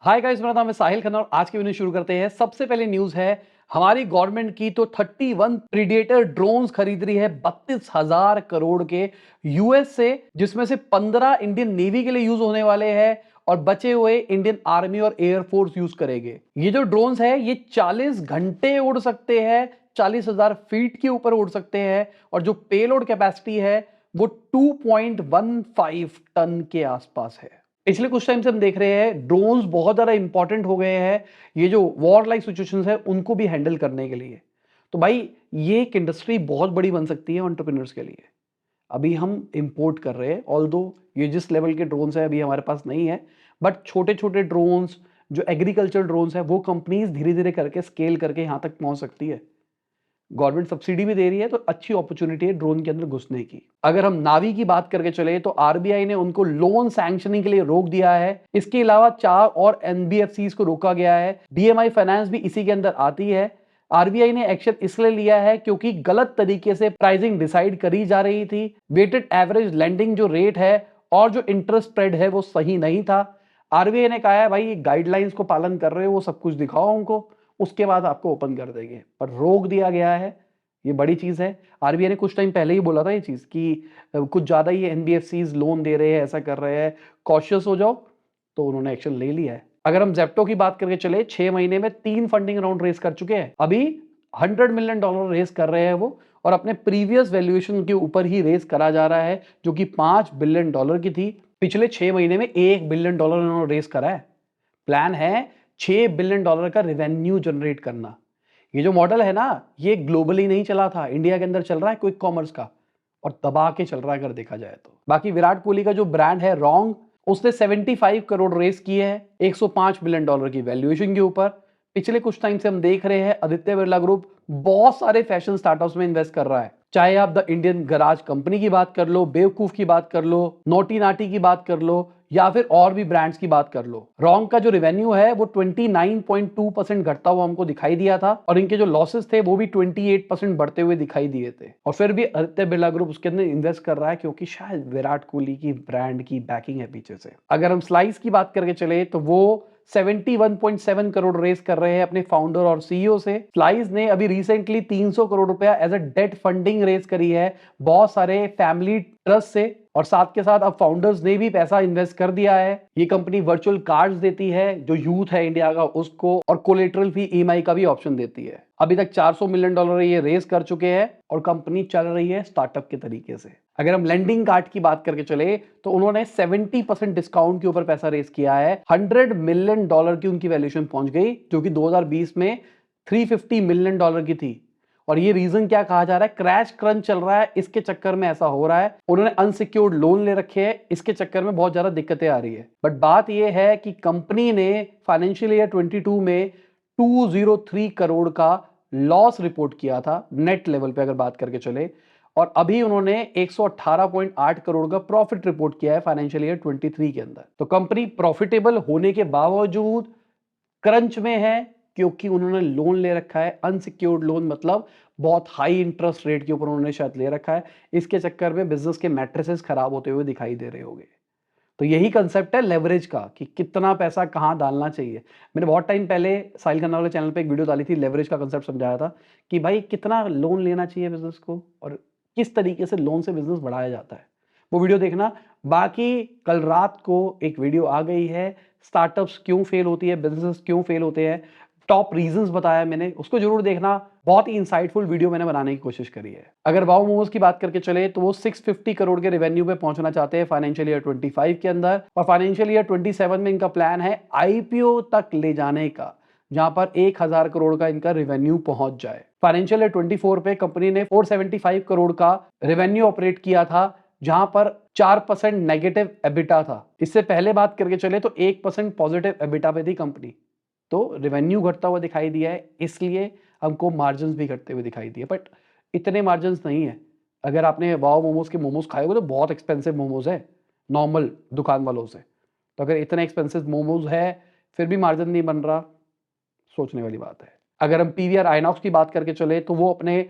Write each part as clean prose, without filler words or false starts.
Hi guys, मेरा नाम है साहिल खन्ना और आज की वीडियो शुरू करते हैं। सबसे पहले न्यूज है हमारी गवर्नमेंट की, तो 31 प्रीडेटर ड्रोन्स खरीद रही है 32,000 करोड़ के यूएस से, जिसमें से 15 इंडियन नेवी के लिए यूज होने वाले हैं और बचे हुए इंडियन आर्मी और एयरफोर्स यूज करेंगे। ये जो ड्रोन्स है ये 40 घंटे उड़ सकते हैं, 40,000 फीट के ऊपर उड़ सकते हैं और जो पेलोड कैपेसिटी है वो 2.15 टन के आसपास है। पिछले कुछ टाइम से हम देख रहे हैं ड्रोन्स बहुत ज्यादा इंपॉर्टेंट हो गए हैं ये जो वॉर लाइक सिचुएशंस है उनको भी हैंडल करने के लिए। तो भाई ये एक इंडस्ट्री बहुत बड़ी बन सकती है एंटरप्रेन्योर्स के लिए। अभी हम इंपोर्ट कर रहे हैं, ऑल्दो ये जिस लेवल के ड्रोन्स है अभी हमारे पास नहीं है, बट छोटे छोटे ड्रोन्स जो एग्रीकल्चर ड्रोन्स है वो कंपनीज धीरे धीरे करके स्केल करके यहां तक पहुंच सकती है। गवर्नमेंट सब्सिडी भी दे रही है, तो अच्छी अपॉर्चुनिटी है ड्रोन के अंदर घुसने की। अगर हम नावी की बात करके चले तो आरबीआई ने उनको लोन सैंक्शनिंग के लिए रोक दिया है। इसके अलावा 4 और एनबीएफसीज को रोका गया है। डीएमआई फाइनेंस भी इसी के अंदर आती है। आरबीआई ने एक्शन इसलिए लिया है क्योंकि गलत तरीके से प्राइसिंग डिसाइड करी जा रही थी। वेटेड एवरेज लेंडिंग जो रेट है और जो इंटरेस्ट स्प्रेड है वो सही नहीं था। आरबीआई ने कहा है भाई गाइडलाइंस को पालन कर रहे हो वो सब कुछ दिखाओ उनको, उसके बाद आपको ओपन कर देंगे, पर रोक दिया गया है। ये बड़ी चीज है। आरबीआई ने कुछ टाइम पहले ही बोला था ये चीज कि कुछ ज्यादा ही एनबीएफसीज लोन दे रहे हैं, ऐसा कर रहे हैं, कॉशियस हो जाओ, तो उन्होंने एक्शन ले लिया है। अगर हम जेप्टो की बात करके चले, 6 महीने में 3 फंडिंग राउंड रेस कर चुके हैं। अभी $100 मिलियन रेस कर रहे हैं वो, और अपने प्रीवियस वैल्यूएशन के ऊपर ही रेस करा जा रहा है जो कि $5 बिलियन की थी। पिछले 6 महीने में $1 बिलियन उन्होंने रेस करा है। प्लान है $6 बिलियन का रेवेन्यू जनरेट करना। ये जो मॉडल है ना ये ग्लोबली नहीं चला था, इंडिया के अंदर चल रहा है क्विक कॉमर्स का, और दबा के चल रहा है अगर देखा जाए तो। बाकी विराट कोहली का जो ब्रांड है रॉन्ग, उसने 75 करोड़ रेस किए हैं $105 बिलियन की वैल्यूएशन के ऊपर। पिछले कुछ टाइम से हम देख रहे हैं आदित्य बिरला ग्रुप बहुत सारे फैशन स्टार्टअप्स में इन्वेस्ट कर रहा है। चाहे आप द इंडियन गराज कंपनी की बात कर लो, बेवकूफ की बात कर लो, नोटी नाटी की बात कर लो, या फिर और भी ब्रांड्स की बात कर लो। रॉन्ग का जो रेवेन्यू है वो 29.2% घटता हुआ हमको दिखाई दिया था, और इनके जो लॉसेस थे वो भी 28% बढ़ते हुए दिखाई दिए थे। और फिर भी आदित्य बिरला ग्रुप उसके अंदर इन्वेस्ट कर रहा है क्योंकि शायद विराट कोहली की ब्रांड की बैकिंग है पीछे से। अगर हम स्लाइस की बात करके चले तो वो 71.7 करोड़ रेस कर रहे हैं अपने फाउंडर और सीईओ से। स्लाइस ने अभी रिसेंटली 300 करोड़ रुपया as a debt funding raise करी है बहुत सारे फैमिली ट्रस्ट से, और साथ के साथ अब फाउंडर्स ने भी पैसा इन्वेस्ट कर दिया है। ये कंपनी वर्चुअल कार्ड्स देती है जो यूथ है इंडिया का उसको, और कोलेटरल फी ईएमआई का भी ऑप्शन देती है। अभी तक $400 मिलियन ये रेस कर चुके हैं और कंपनी चल रही है स्टार्टअप के तरीके से। अगर हम लेंडिंग कार्ड की बात करके चले तो उन्होंने 70% डिस्काउंट के ऊपर पैसा रेस किया है। $100 मिलियन की उनकी वैल्यूएशन पहुंच गई, जो कि 2020 में $350 मिलियन की थी। और ये रीजन क्या कहा जा रहा है, क्रैश क्रंच चल रहा है, इसके चक्कर में ऐसा हो रहा है। उन्होंने अनसिक्योर्ड लोन ले रखे हैं, इसके चक्कर में बहुत ज्यादा दिक्कतें आ रही है। बट बात यह है कि कंपनी ने फाइनेंशियल ईयर 22 में 203 करोड़ का लॉस रिपोर्ट किया था नेट लेवल पे अगर बात करके चले, और अभी उन्होंने 118.8 करोड़ का प्रॉफिट रिपोर्ट किया है फाइनेंशियल ईयर 23 के अंदर। तो कंपनी प्रॉफिटेबल होने के बावजूद क्रंच में है क्योंकि उन्होंने लोन ले रखा है, अनसिक्योर्ड लोन, मतलब बहुत हाई इंटरेस्ट रेट के ऊपर उन्होंने शायद ले रखा है। इसके चक्कर में बिजनेस के मैट्रिसेस खराब होते हुए दिखाई दे रहे होंगे। तो यही कंसेप्ट है लेवरेज का कि कितना पैसा कहां डालना चाहिए। मैंने बहुत टाइम पहले साहिल खन्ना वाले चैनल पे एक वीडियो डाली थी, लेवरेज का कंसेप्ट समझाया था कि भाई कितना लोन लेना चाहिए बिजनेस को और किस तरीके से लोन से बिजनेस बढ़ाया जाता है। वो वीडियो देखना। बाकी कल रात को एक वीडियो आ गई है, स्टार्टअप्स क्यों फेल होती है, बिजनेस क्यों फेल होते हैं, टॉप रीजंस बताया मैंने, उसको जरूर देखना। बहुत ही इंसाइटफुल वीडियो मैंने बनाने की कोशिश करी है। अगर वाओ मोमोज की बात करके चले तो वो 650 करोड़ के रेवेन्यू पे पहुंचना चाहते हैं फाइनेंशियल ईयर 25 के अंदर, और फाइनेंशियल ईयर 27 में इनका प्लान है आईपीओ तक ले जाने का, जहां पर 1000 करोड़ का इनका रेवेन्यू पहुंच जाए। फाइनेंशियल ईयर 24 पे कंपनी ने 475 करोड़ का रेवेन्यू ऑपरेट किया था, जहां पर 4% नेगेटिव एबिटा था। इससे पहले बात करके चले तो 1% पॉजिटिव एबिटा पे थी कंपनी। तो रेवेन्यू घटता हुआ दिखाई दिया है, इसलिए हमको मार्जिन भी घटते हुए दिखाई दिए, बट इतने मार्जिन नहीं है। अगर आपने वाओ मोमोज के मोमोज खाए हो तो बहुत एक्सपेंसिव मोमोज है नॉर्मल दुकान वालों से। तो अगर इतने एक्सपेंसिव मोमोज है फिर भी मार्जिन नहीं बन रहा, सोचने वाली बात है। अगर हम पीवीआर आइनॉक्स की बात करके चले तो वो अपने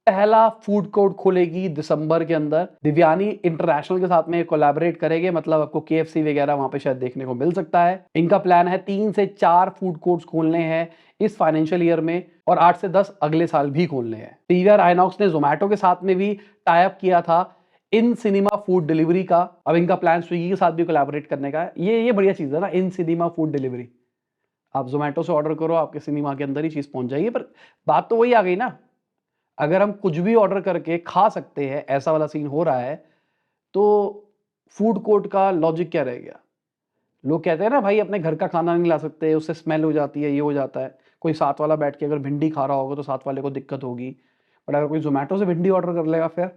पहला फूड कोर्ट खोलेगी दिसंबर के अंदर। दिव्यानी इंटरनेशनल के साथ में कोलैबोरेट करेंगे, मतलब आपको KFC वगैरह वहां पे शायद देखने को मिल सकता है। इनका प्लान है 3 से 4 फूड कोर्ट्स खोलने हैं इस फाइनेंशियल ईयर में और 8 से 10 अगले साल भी खोलने हैं। PVR आइनॉक्स ने जोमेटो के साथ में भी टाई अप किया था इन सिनेमा फूड डिलीवरी का। अब इनका प्लान स्विगी के साथ भी कोलैबोरेट करने का है। ये बढ़िया चीज है ना, इन सिनेमा फूड डिलीवरी। आप जोमेटो से ऑर्डर करो, आपके सिनेमा के अंदर ही चीज पहुंच जाएगी। पर बात तो वही आ गई ना, अगर हम कुछ भी ऑर्डर करके खा सकते हैं, ऐसा वाला सीन हो रहा है, तो फूड कोर्ट का लॉजिक क्या रह गया? लोग कहते हैं ना भाई अपने घर का खाना नहीं ला सकते, उससे स्मेल हो जाती है, ये हो जाता है। कोई साथ वाला बैठ के अगर भिंडी खा रहा होगा तो साथ वाले को दिक्कत होगी, बट अगर कोई जोमेटो से भिंडी ऑर्डर कर लेगा, फिर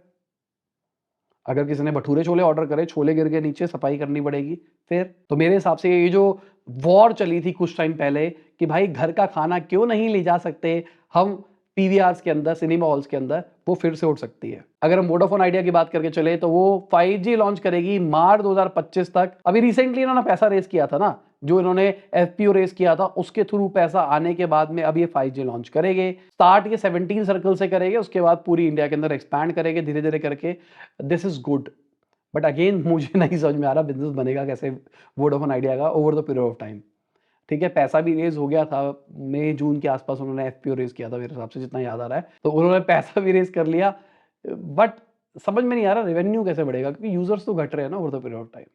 अगर किसी ने भटूरे छोले ऑर्डर करे, छोले गिर गए नीचे, सफाई करनी पड़ेगी फिर। तो मेरे हिसाब से ये जो वॉर चली थी कुछ टाइम पहले कि भाई घर का खाना क्यों नहीं ले जा सकते हम PVRs के अंदर, सिनेमा हॉल्स के अंदर, वो फिर से उठ सकती है। अगर हम वोडाफोन आइडिया की बात करके चले तो वो 5G लॉन्च करेगी मार्च 2025 तक। अभी रिसेंटली इन्होंने पैसा रेस किया था ना, जो इन्होंने FPO रेस किया था, उसके थ्रू पैसा आने के बाद में अब ये 5G लॉन्च करेंगे। स्टार्ट ये 17 सर्कल से करेंगे, उसके बाद पूरी इंडिया के अंदर एक्सपैंड करेंगे धीरे धीरे करके। This is good, but again मुझे नहीं समझ में आ रहा बिजनेस बनेगा कैसे वोडाफोन आइडिया का over the period of time. ठीक है, पैसा भी रेज हो गया था, मई जून के आसपास उन्होंने FPO रेज किया था मेरे हिसाब से, जितना याद आ रहा है। तो उन्होंने पैसा भी रेज कर लिया, बट समझ में नहीं आ रहा रेवेन्यू कैसे बढ़ेगा, क्योंकि यूजर्स तो घट रहे हैं ना over the period of time.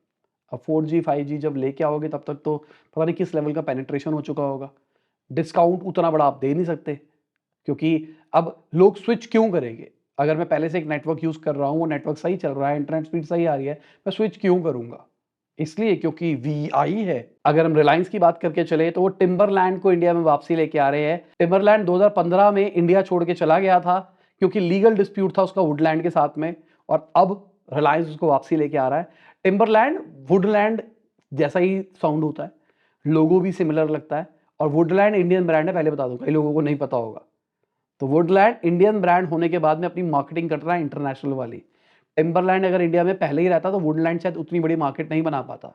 अब 4G 5G जब लेके आओगे तब तक तो पता नहीं किस लेवल का पेनिट्रेशन हो चुका होगा। डिस्काउंट उतना बड़ा आप दे नहीं सकते, क्योंकि अब लोग स्विच क्यों करेंगे? अगर मैं पहले से एक नेटवर्क यूज कर रहा हूँ, वो नेटवर्क सही चल रहा है, इंटरनेट स्पीड सही आ रही है, मैं स्विच क्यों करूंगा? इसलिए क्योंकि VI है। अगर हम रिलायंस की बात करके चले तो वो टिम्बरलैंड को इंडिया में वापसी लेके आ रहे हैं। टिम्बरलैंड 2015 में इंडिया छोड़ के चला गया था क्योंकि लीगल डिस्प्यूट था उसका वुडलैंड के साथ में, और अब रिलायंस उसको वापसी लेके आ रहा है। टिम्बरलैंड वुडलैंड जैसा ही साउंड होता है, लोगो भी सिमिलर लगता है, और वुडलैंड इंडियन ब्रांड है, पहले बता दूं, कई लोगों को नहीं पता होगा। तो वुडलैंड इंडियन ब्रांड होने के बाद में अपनी मार्केटिंग कर रहा है इंटरनेशनल वाली। टिम्बरलैंड अगर इंडिया में पहले ही रहता तो वुडलैंड शायद उतनी बड़ी मार्केट नहीं बना पाता।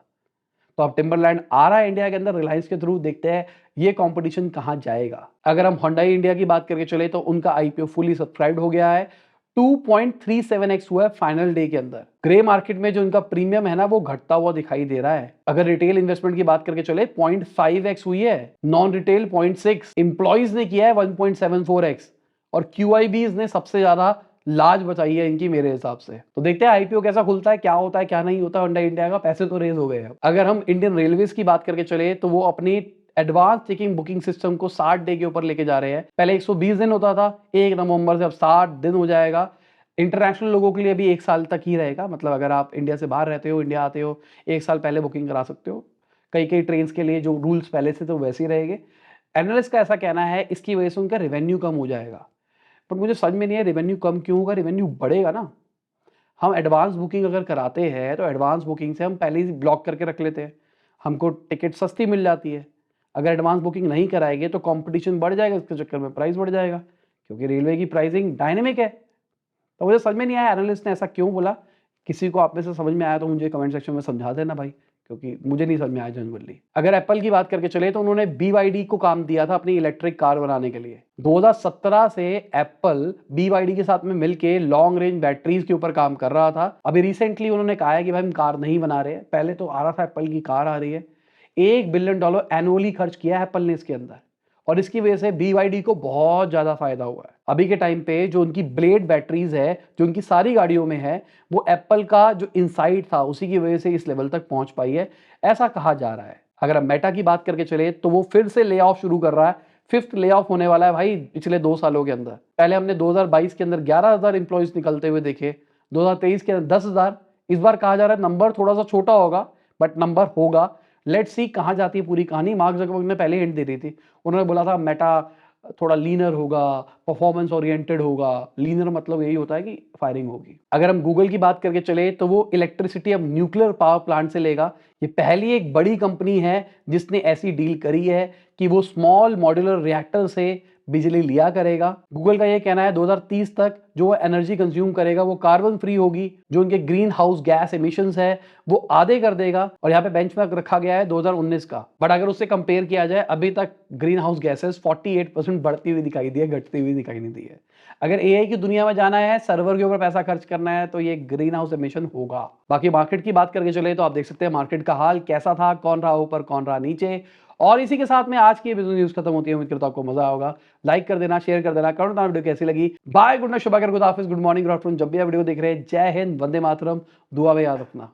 तो अब टिम्बरलैंड आ रहा है इंडिया के अंदर रिलायंस के थ्रू, देखते हैं ये कंपटीशन कहां जाएगा। अगर हम Hyundai इंडिया की बात करके चले तो उनका IPO फुली सब्सक्राइब्ड हो गया है, 2.37x हुआ है फाइनल डे के अंदर। ग्रे मार्केट में जो उनका प्रीमियम है ना, वो घटता हुआ दिखाई दे रहा है। अगर रिटेल इन्वेस्टमेंट की बात करके चले 0.5x हुई है, नॉन रिटेल 0.6, एम्प्लॉइज ने किया है 1.74x, और QIBs ने सबसे ज्यादा लाज बचाई है इनकी मेरे हिसाब से। तो देखते हैं IPO कैसा खुलता है, क्या होता है क्या नहीं होता Hyundai इंडिया का। पैसे तो रेज हो गए हैं। अगर हम इंडियन रेलवेज की बात करके चले तो वो अपनी एडवांस चेकिंग बुकिंग सिस्टम को 60 डे के ऊपर लेके जा रहे हैं। पहले 120 दिन होता था, 1 नवंबर से अब 60 दिन हो जाएगा। इंटरनेशनल लोगों के लिए भी 1 साल तक ही रहेगा, मतलब अगर आप इंडिया से बाहर रहते हो, इंडिया आते हो, 1 साल पहले बुकिंग करा सकते हो। कई कई ट्रेन के लिए जो रूल्स पहले से तो वैसे ही रहेंगे। एनालिस्ट का ऐसा कहना है इसकी वजह से उनका रेवेन्यू कम हो जाएगा, पर मुझे समझ में नहीं है रेवेन्यू कम क्यों होगा, रेवेन्यू बढ़ेगा ना। हम एडवांस बुकिंग अगर कराते हैं तो एडवांस बुकिंग से हम पहले ही ब्लॉक करके रख लेते हैं, हमको टिकट सस्ती मिल जाती है। अगर एडवांस बुकिंग नहीं कराएंगे तो कंपटीशन बढ़ जाएगा, इसके चक्कर में प्राइस बढ़ जाएगा, क्योंकि रेलवे की प्राइसिंग डायनेमिक है। तो मुझे समझ में नहीं आया एनालिस्ट ने ऐसा क्यों बोला। किसी को आप में से समझ में आया तो मुझे कमेंट सेक्शन में समझा देना भाई, क्योंकि मुझे नहीं समझ में आया जनरली। अगर एप्पल की बात करके चले तो उन्होंने BYD को काम दिया था अपनी इलेक्ट्रिक कार बनाने के लिए। 2017 से एप्पल BYD के साथ में मिलके लॉन्ग रेंज बैटरीज के ऊपर काम कर रहा था। अभी रिसेंटली उन्होंने कहा है कि भाई हम कार नहीं बना रहे। पहले तो आ रहा था एप्पल की कार आ रही है, $1 बिलियन एनुअली खर्च किया है एप्पल ने इसके अंदर, और इसकी वजह से BYD को बहुत ज्यादा फायदा हुआ है। अभी के टाइम पे जो उनकी ब्लेड बैटरीज है, जो उनकी सारी गाड़ियों में है, वो एप्पल का जो इनसाइट था उसी की वजह से इस लेवल तक पहुंच पाई है, ऐसा कहा जा रहा है। अगर हम मेटा की बात करके चले तो वो फिर से ले ऑफ शुरू कर रहा है। 5th ले ऑफ होने वाला है भाई पिछले 2 सालों के अंदर। पहले हमने 2022 के अंदर 11,000 इंप्लॉइज निकलते हुए देखे, 2023 के अंदर 10,000। इस बार कहा जा रहा है नंबर थोड़ा सा छोटा होगा, बट नंबर होगा। लेट्स सी कहां जाती है पूरी कहानी। मार्क जकरबर्ग ने पहले हिंट दे दी थी, उन्होंने बोला था मेटा थोड़ा लीनर होगा, परफॉर्मेंस ओरिएंटेड होगा। लीनर मतलब यही होता है कि फायरिंग होगी। अगर हम गूगल की बात करके चले तो वो इलेक्ट्रिसिटी अब न्यूक्लियर पावर प्लांट से लेगा। ये पहली एक बड़ी कंपनी है जिसने ऐसी डील करी है कि वो स्मॉल मॉड्यूलर रिएक्टर से बिजली लिया करेगा। गूगल का ये कहना है 2030 तक जो एनर्जी कंज्यूम करेगा वो कार्बन फ्री होगी, जो उनके ग्रीन हाउस गैस एमिशंस है वो आधे कर देगा। और यहाँ पे बेंचमार्क रखा गया है 2019 का, बट अगर उससे कंपेयर किया जाए अभी तक ग्रीन हाउस गैसेस 48% बढ़ती हुई दिखाई दी है, घटती हुई दिखाई नहीं दी है। अगर एआई की दुनिया में जाना है, सर्वर के ऊपर पैसा खर्च करना है, तो ये ग्रीन हाउस एमिशन होगा। बाकी मार्केट की बात करके चले तो आप देख सकते हैं मार्केट का हाल कैसा था, कौन रहा ऊपर कौन रहा नीचे। और इसी के साथ में आज की बिजनेस न्यूज खत्म होती है। उम्मीद करता हूं आपको मजा आया होगा। लाइक कर देना, शेयर कर देना, कमेंट करना वीडियो कैसी लगी। बाय, गुड नाइट, शुभ, गुड हाफिज, गुड मॉर्निंग, गुड आफ्टरनून, जब भी आप वीडियो देख रहे हैं। जय हिंद, वंदे मातरम, दुआ में याद रखना।